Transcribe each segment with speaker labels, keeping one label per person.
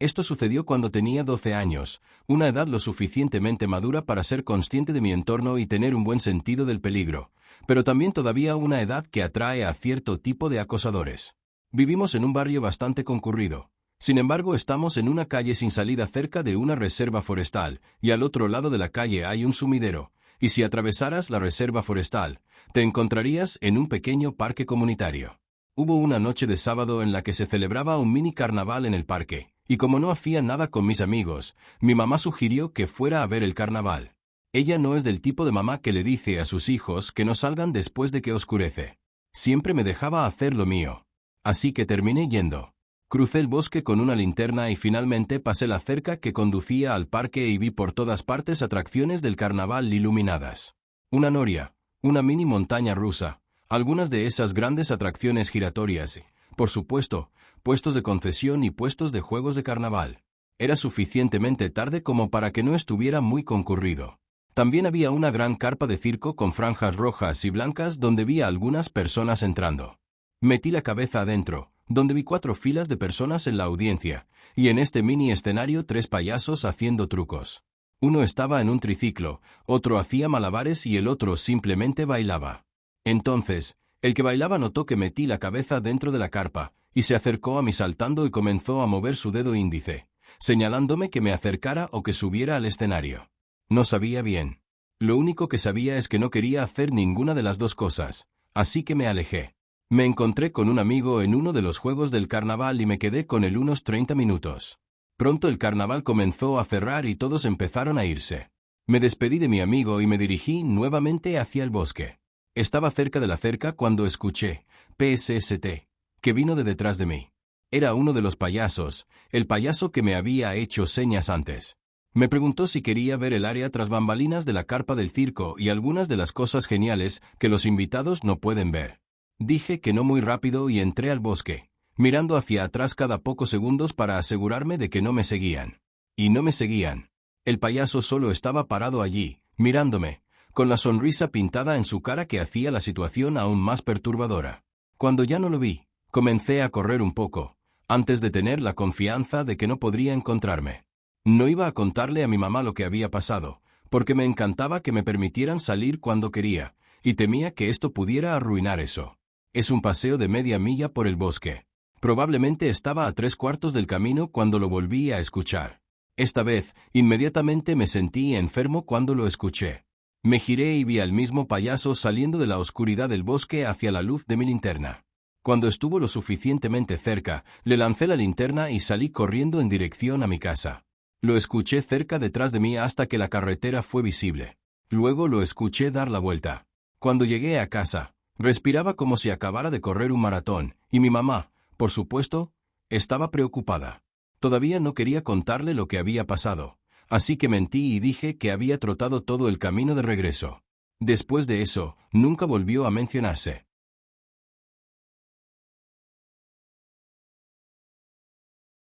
Speaker 1: Esto sucedió cuando tenía 12 años, una edad lo suficientemente madura para ser consciente de mi entorno y tener un buen sentido del peligro, pero también todavía una edad que atrae a cierto tipo de acosadores. Vivimos en un barrio bastante concurrido. Sin embargo, estamos en una calle sin salida cerca de una reserva forestal, y al otro lado de la calle hay un sumidero, y si atravesaras la reserva forestal, te encontrarías en un pequeño parque comunitario. Hubo una noche de sábado en la que se celebraba un mini carnaval en el parque, y como no hacía nada con mis amigos, mi mamá sugirió que fuera a ver el carnaval. Ella no es del tipo de mamá que le dice a sus hijos que no salgan después de que oscurece. Siempre me dejaba hacer lo mío. Así que terminé yendo. Crucé el bosque con una linterna y finalmente pasé la cerca que conducía al parque y vi por todas partes atracciones del carnaval iluminadas. Una noria, una mini montaña rusa, algunas de esas grandes atracciones giratorias y, por supuesto, puestos de concesión y puestos de juegos de carnaval. Era suficientemente tarde como para que no estuviera muy concurrido. También había una gran carpa de circo con franjas rojas y blancas donde vi a algunas personas entrando. Metí la cabeza adentro, donde vi 4 filas de personas en la audiencia, y en este mini escenario 3 payasos haciendo trucos. Uno estaba en un triciclo, otro hacía malabares y el otro simplemente bailaba. Entonces, el que bailaba notó que metí la cabeza dentro de la carpa, y se acercó a mí saltando y comenzó a mover su dedo índice, señalándome que me acercara o que subiera al escenario. No sabía bien. Lo único que sabía es que no quería hacer ninguna de las dos cosas, así que me alejé. Me encontré con un amigo en uno de los juegos del carnaval y me quedé con él unos 30 minutos. Pronto el carnaval comenzó a cerrar y todos empezaron a irse. Me despedí de mi amigo y me dirigí nuevamente hacia el bosque. Estaba cerca de la cerca cuando escuché PSST, que vino de detrás de mí. Era uno de los payasos, el payaso que me había hecho señas antes. Me preguntó si quería ver el área tras bambalinas de la carpa del circo y algunas de las cosas geniales que los invitados no pueden ver. Dije que no muy rápido y entré al bosque, mirando hacia atrás cada pocos segundos para asegurarme de que no me seguían. Y no me seguían. El payaso solo estaba parado allí, mirándome, con la sonrisa pintada en su cara que hacía la situación aún más perturbadora. Cuando ya no lo vi, comencé a correr un poco, antes de tener la confianza de que no podría encontrarme. No iba a contarle a mi mamá lo que había pasado, porque me encantaba que me permitieran salir cuando quería, y temía que esto pudiera arruinar eso. Es un paseo de media milla por el bosque. Probablemente estaba a 3/4 del camino cuando lo volví a escuchar. Esta vez, inmediatamente me sentí enfermo cuando lo escuché. Me giré y vi al mismo payaso saliendo de la oscuridad del bosque hacia la luz de mi linterna. Cuando estuvo lo suficientemente cerca, le lancé la linterna y salí corriendo en dirección a mi casa. Lo escuché cerca detrás de mí hasta que la carretera fue visible. Luego lo escuché dar la vuelta. Cuando llegué a casa, respiraba como si acabara de correr un maratón, y mi mamá, por supuesto, estaba preocupada. Todavía no quería contarle lo que había pasado, así que mentí y dije que había trotado todo el camino de regreso. Después de eso, nunca volvió a mencionarse.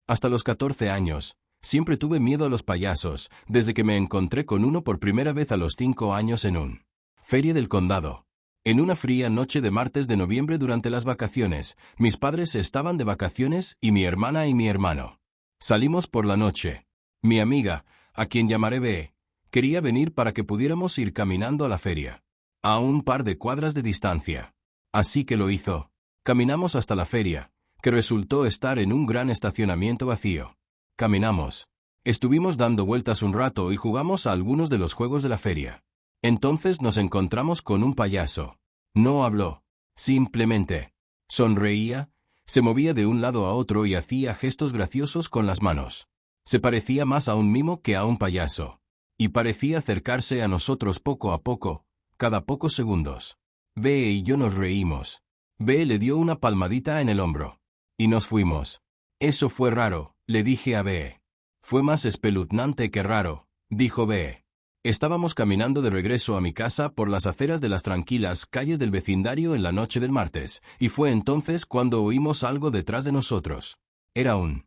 Speaker 1: Hasta los 14 años, siempre tuve miedo a los payasos, desde que me encontré con uno por primera vez a los 5 años en un feria del condado. En una fría noche de martes de noviembre durante las vacaciones, mis padres estaban de vacaciones y mi hermana y mi hermano. Salimos por la noche. Mi amiga, a quien llamaré B, quería venir para que pudiéramos ir caminando a la feria, a un par de cuadras de distancia. Así que lo hizo. Caminamos hasta la feria, que resultó estar en un gran estacionamiento vacío. Caminamos. Estuvimos dando vueltas un rato y jugamos a algunos de los juegos de la feria. Entonces nos encontramos con un payaso. No habló. Simplemente sonreía, se movía de un lado a otro y hacía gestos graciosos con las manos. Se parecía más a un mimo que a un payaso. Y parecía acercarse a nosotros poco a poco, cada pocos segundos. B y yo nos reímos. B le dio una palmadita en el hombro. Y nos fuimos. Eso fue raro, le dije a B. Fue más espeluznante que raro, dijo B. Estábamos caminando de regreso a mi casa por las aceras de las tranquilas calles del vecindario en la noche del martes, y fue entonces cuando oímos algo detrás de nosotros. Era un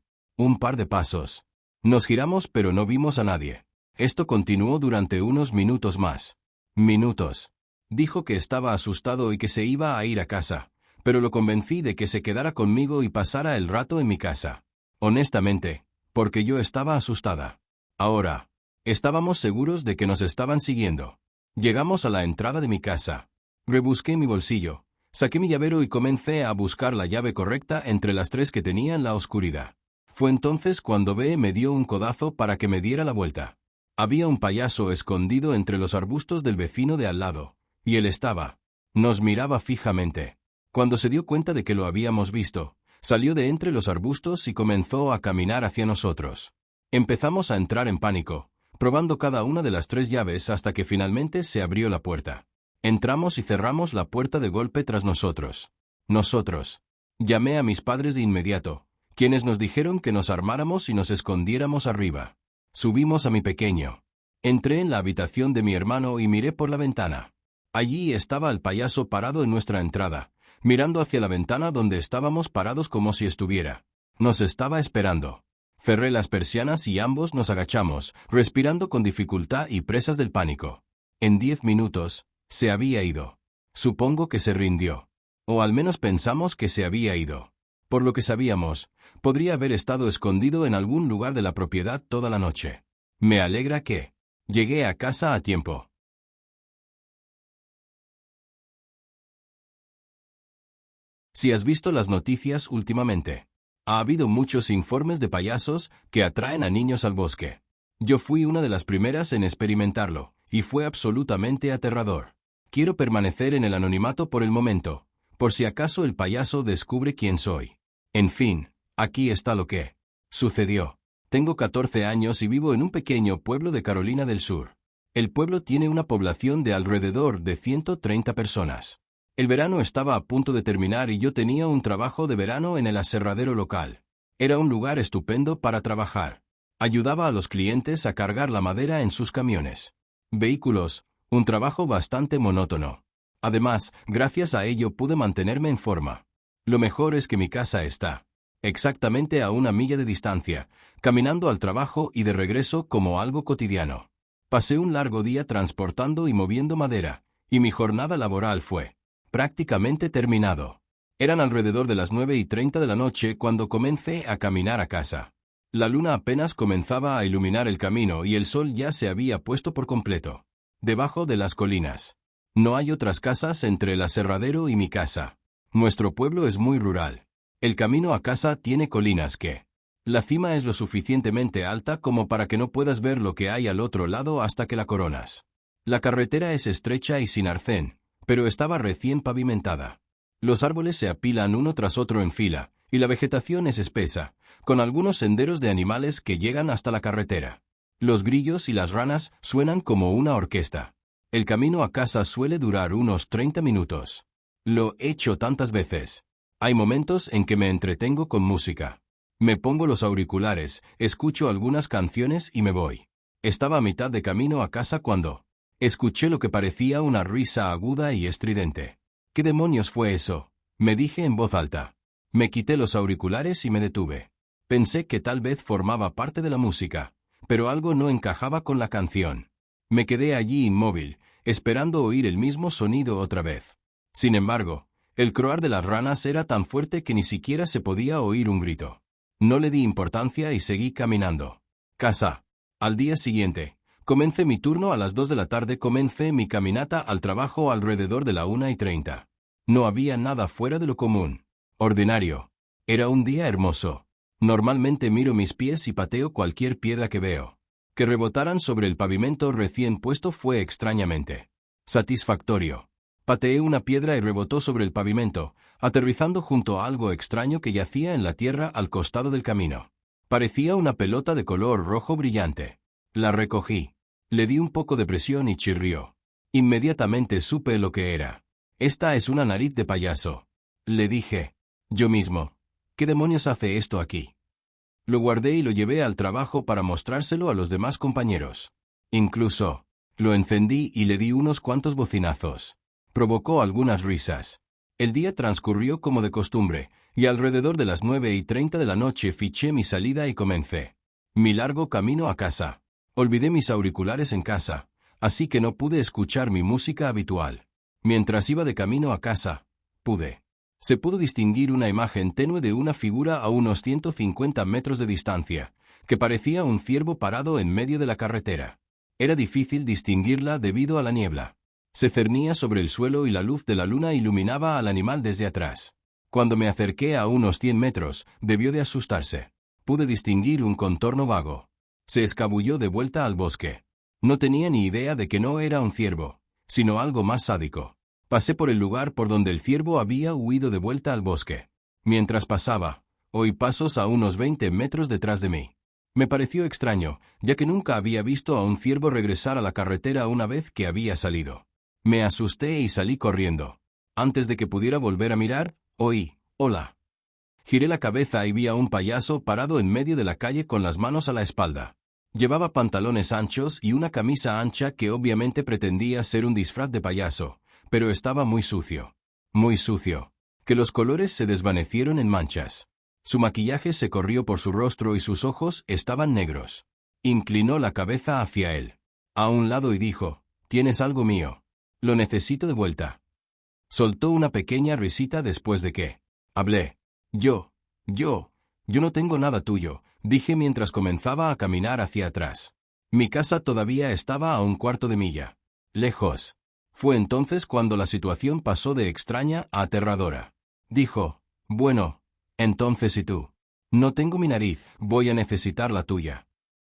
Speaker 1: par de pasos. Nos giramos pero no vimos a nadie. Esto continuó durante unos minutos más. Minutos. Dijo que estaba asustado y que se iba a ir a casa, pero lo convencí de que se quedara conmigo y pasara el rato en mi casa. Honestamente, porque yo estaba asustada. Ahora, estábamos seguros de que nos estaban siguiendo. Llegamos a la entrada de mi casa. Rebusqué mi bolsillo, saqué mi llavero y comencé a buscar la llave correcta entre las tres que tenía en la oscuridad. Fue entonces cuando B me dio un codazo para que me diera la vuelta. Había un payaso escondido entre los arbustos del vecino de al lado, y él nos miraba fijamente. Cuando se dio cuenta de que lo habíamos visto, salió de entre los arbustos y comenzó a caminar hacia nosotros. Empezamos a entrar en pánico, probando cada una de las tres llaves hasta que finalmente se abrió la puerta. Entramos y cerramos la puerta de golpe tras nosotros. Llamé a mis padres de inmediato, quienes nos dijeron que nos armáramos y nos escondiéramos arriba. Subimos a mi pequeño. Entré en la habitación de mi hermano y miré por la ventana. Allí estaba el payaso parado en nuestra entrada, mirando hacia la ventana donde estábamos parados como si estuviera. Nos estaba esperando. Cerré las persianas y ambos nos agachamos, respirando con dificultad y presas del pánico. En 10 minutos, se había ido. Supongo que se rindió. O al menos pensamos que se había ido. Por lo que sabíamos, podría haber estado escondido en algún lugar de la propiedad toda la noche. Me alegra que llegué a casa a tiempo. Si has visto las noticias últimamente, ha habido muchos informes de payasos que atraen a niños al bosque. Yo fui una de las primeras en experimentarlo, y fue absolutamente aterrador. Quiero permanecer en el anonimato por el momento, por si acaso el payaso descubre quién soy. En fin, aquí está lo que sucedió. Tengo 14 años y vivo en un pequeño pueblo de Carolina del Sur. El pueblo tiene una población de alrededor de 130 personas. El verano estaba a punto de terminar y yo tenía un trabajo de verano en el aserradero local. Era un lugar estupendo para trabajar. Ayudaba a los clientes a cargar la madera en sus camiones. Vehículos, un trabajo bastante monótono. Además, gracias a ello pude mantenerme en forma. Lo mejor es que mi casa está exactamente a 1 milla de distancia, caminando al trabajo y de regreso como algo cotidiano. Pasé un largo día transportando y moviendo madera, y mi jornada laboral fue prácticamente terminado. Eran alrededor de las 9:30 de la noche cuando comencé a caminar a casa. La luna apenas comenzaba a iluminar el camino y el sol ya se había puesto por completo. Debajo de las colinas. No hay otras casas entre el aserradero y mi casa. Nuestro pueblo es muy rural. El camino a casa tiene colinas que la cima es lo suficientemente alta como para que no puedas ver lo que hay al otro lado hasta que la coronas. La carretera es estrecha y sin arcén, pero estaba recién pavimentada. Los árboles se apilan uno tras otro en fila, y la vegetación es espesa, con algunos senderos de animales que llegan hasta la carretera. Los grillos y las ranas suenan como una orquesta. El camino a casa suele durar unos 30 minutos. Lo he hecho tantas veces. Hay momentos en que me entretengo con música. Me pongo los auriculares, escucho algunas canciones y me voy. Estaba a mitad de camino a casa cuando escuché lo que parecía una risa aguda y estridente. ¿Qué demonios fue eso?, me dije en voz alta. Me quité los auriculares y me detuve. Pensé que tal vez formaba parte de la música, pero algo no encajaba con la canción. Me quedé allí inmóvil, esperando oír el mismo sonido otra vez. Sin embargo, el croar de las ranas era tan fuerte que ni siquiera se podía oír un grito. No le di importancia y seguí caminando. Casa. Al día siguiente, comencé mi turno a las 2 de la tarde. Comencé mi caminata al trabajo alrededor de la 1:30. No había nada fuera de lo común. Ordinario. Era un día hermoso. Normalmente miro mis pies y pateo cualquier piedra que veo. Que rebotaran sobre el pavimento recién puesto fue extrañamente satisfactorio. Pateé una piedra y rebotó sobre el pavimento, aterrizando junto a algo extraño que yacía en la tierra al costado del camino. Parecía una pelota de color rojo brillante. La recogí. Le di un poco de presión y chirrió. Inmediatamente supe lo que era. Esta es una nariz de payaso. Le dije. Yo mismo. ¿Qué demonios hace esto aquí? Lo guardé y lo llevé al trabajo para mostrárselo a los demás compañeros. Incluso lo encendí y le di unos cuantos bocinazos. Provocó algunas risas. El día transcurrió como de costumbre, y alrededor de las 9:30 de la noche fiché mi salida y comencé mi largo camino a casa. Olvidé mis auriculares en casa, así que no pude escuchar mi música habitual. Mientras iba de camino a casa, pude Se pudo distinguir una imagen tenue de una figura a unos 150 metros de distancia, que parecía un ciervo parado en medio de la carretera. Era difícil distinguirla debido a la niebla. Se cernía sobre el suelo y la luz de la luna iluminaba al animal desde atrás. Cuando me acerqué a unos 100 metros, debió de asustarse. Pude distinguir un contorno vago. Se escabulló de vuelta al bosque. No tenía ni idea de que no era un ciervo, sino algo más sádico. Pasé por el lugar por donde el ciervo había huido de vuelta al bosque. Mientras pasaba, oí pasos a unos 20 metros detrás de mí. Me pareció extraño, ya que nunca había visto a un ciervo regresar a la carretera una vez que había salido. Me asusté y salí corriendo. Antes de que pudiera volver a mirar, oí, «Hola». Giré la cabeza y vi a un payaso parado en medio de la calle con las manos a la espalda. Llevaba pantalones anchos y una camisa ancha que obviamente pretendía ser un disfraz de payaso, pero estaba muy sucio, que los colores se desvanecieron en manchas. Su maquillaje se corrió por su rostro y sus ojos estaban negros. Inclinó la cabeza hacia él, a un lado y dijo, «Tienes algo mío. Lo necesito de vuelta». Soltó una pequeña risita después de que hablé. Yo no tengo nada tuyo», dije mientras comenzaba a caminar hacia atrás. Mi casa todavía estaba a un cuarto de milla lejos. Fue entonces cuando la situación pasó de extraña a aterradora. Dijo, «Bueno, entonces ¿y tú?» «No tengo mi nariz, voy a necesitar la tuya».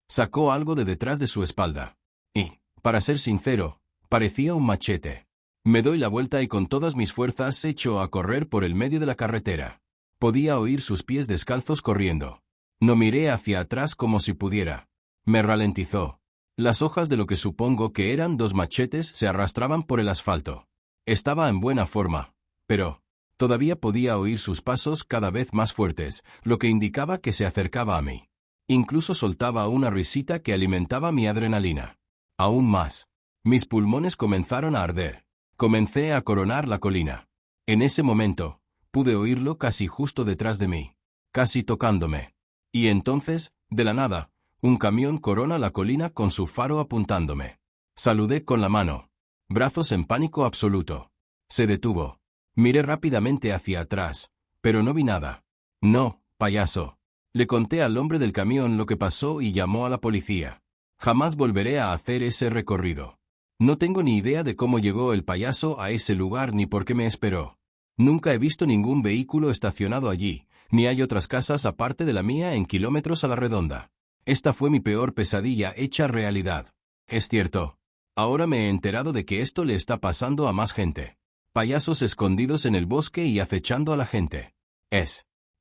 Speaker 1: Sacó algo de detrás de su espalda. Y, para ser sincero, parecía un machete. Me doy la vuelta y con todas mis fuerzas echo a correr por el medio de la carretera. Podía oír sus pies descalzos corriendo. No miré hacia atrás como si pudiera. Me ralentizó. Las hojas de lo que supongo que eran 2 machetes se arrastraban por el asfalto. Estaba en buena forma, pero todavía podía oír sus pasos cada vez más fuertes, lo que indicaba que se acercaba a mí. Incluso soltaba una risita que alimentaba mi adrenalina. Aún más. Mis pulmones comenzaron a arder. Comencé a coronar la colina. En ese momento, pude oírlo casi justo detrás de mí, casi tocándome. Y entonces, de la nada, un camión corona la colina con su faro apuntándome. Saludé con la mano. Brazos en pánico absoluto. Se detuvo. Miré rápidamente hacia atrás, pero no vi nada. «No, payaso». Le conté al hombre del camión lo que pasó y llamó a la policía. Jamás volveré a hacer ese recorrido. No tengo ni idea de cómo llegó el payaso a ese lugar ni por qué me esperó. Nunca he visto ningún vehículo estacionado allí, ni hay otras casas aparte de la mía en kilómetros a la redonda. Esta fue mi peor pesadilla hecha realidad. Es cierto. Ahora me he enterado de que esto le está pasando a más gente. Payasos escondidos en el bosque y acechando a la gente.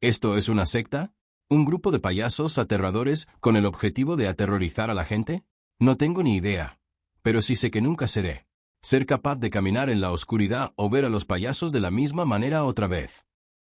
Speaker 1: ¿Esto es una secta? ¿Un grupo de payasos aterradores con el objetivo de aterrorizar a la gente? No tengo ni idea. Pero sí sé que nunca seré ser capaz de caminar en la oscuridad o ver a los payasos de la misma manera otra vez.